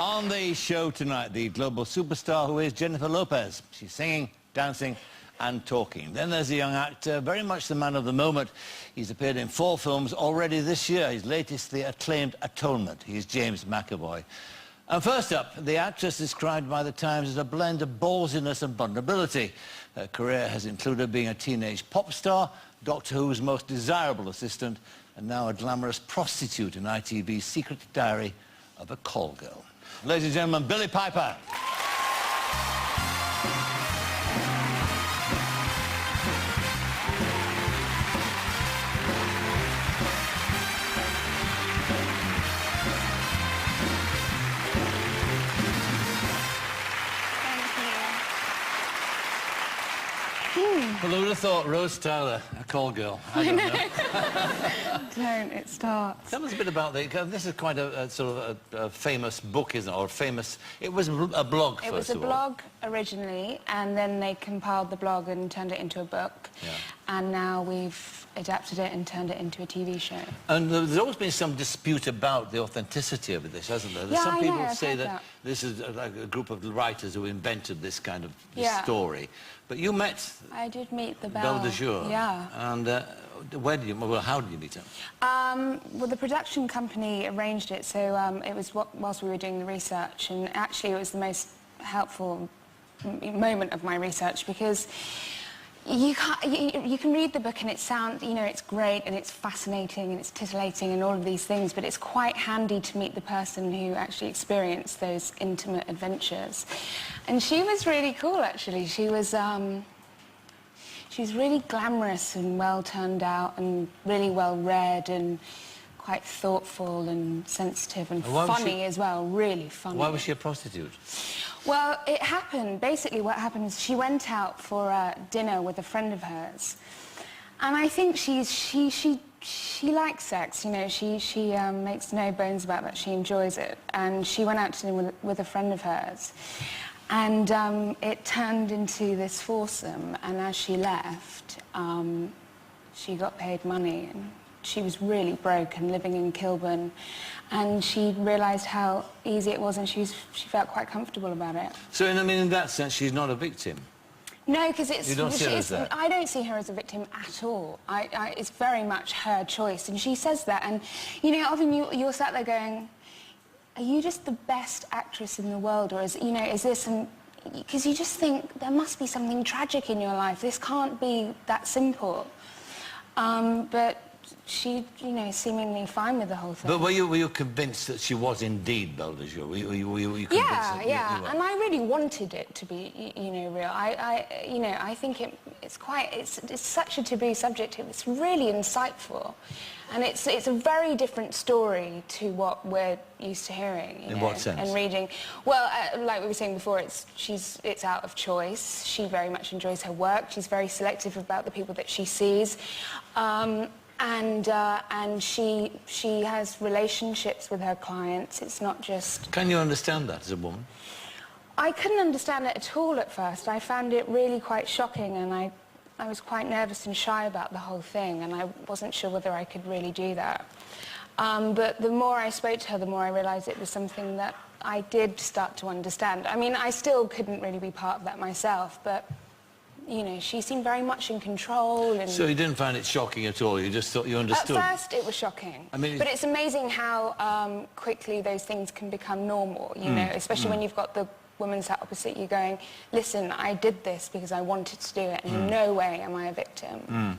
On the show tonight, the global superstar who is Jennifer Lopez. She's singing, dancing and talking. Then there's a young actor, very much the man of the moment. He's appeared in 4 films already this year. His latest, the acclaimed Atonement. He's James McAvoy. And first up, the actress described by the Times as a blend of ballsiness and vulnerability. Her career has included being a teenage pop star, Doctor Who's most desirable assistant, and now a glamorous prostitute in ITV's Secret Diary of a Call Girl. Ladies and gentlemen, Billie Piper. Well, who would have thought Rose Tyler, a call girl? I don't know. Don't, it starts. Tell us a bit about this is quite a sort of a famous book, isn't it? Or famous... It was a blog, It was a blog originally, and then they compiled the blog and turned it into a book. Yeah. And now we've adapted it and turned it into a TV show. And there's always been some dispute about the authenticity of this, hasn't there? Yeah, some people I've say heard that this is like a group of writers who invented this kind of story. But you met... I did meet the Belle de Jour. Yeah. And where did you... Well, how did you meet her? Well, the production company arranged it, so it was whilst we were doing the research, and actually it was the most helpful moment of my research, because you can read the book and it sounds, you know, it's great and it's fascinating and it's titillating and all of these things, but it's quite handy to meet the person who actually experienced those intimate adventures. And she was really cool, actually. She was really glamorous and well turned out and really well read and quite thoughtful and sensitive and funny as well, really funny. Why was she a prostitute? Well, it happened. Basically, what happened is she went out for dinner with a friend of hers, and I think she likes sex. You know, she makes no bones about that. She enjoys it, and she went out to dinner with a friend of hers, and it turned into this foursome. And as she left, she got paid money, and she was really broke and living in Kilburn, and she realised how easy it was, and she felt quite comfortable about it. So, in that sense, she's not a victim? No, because You don't see her as that? I don't see her as a victim at all. It's very much her choice, and she says that. And, you know, often you're sat there going, are you just the best actress in the world, or is this... Because you just think, there must be something tragic in your life. This can't be that simple. But she, you know, seemingly fine with the whole thing. But were you convinced that she was indeed Belle de Jour? Were you convinced? Yeah, yeah. And I really wanted it to be, you know, real. I think it's such a taboo subject. It's really insight's and it's a very different story to what we're used to hearing. In what sense? And reading. Well, like we were saying before, it's out of choice. She very much enjoys her work. She's very selective about the people that she sees. And she has relationships with her clients. It's not just... Can you understand that as a woman? I couldn't understand it at all at first. I found it really quite shocking, and I was quite nervous and shy about the whole thing, and I wasn't sure whether I could really do that. But the more I spoke to her, the more I realised it was something that I did start to understand. I mean, I still couldn't really be part of that myself, but... You know, she seemed very much in control. And so you didn't find it shocking at all? You just thought you understood? At first, it was shocking. I mean, but it's amazing how quickly those things can become normal, you know, especially when you've got the woman sat opposite you going, listen, I did this because I wanted to do it, and in no way am I a victim.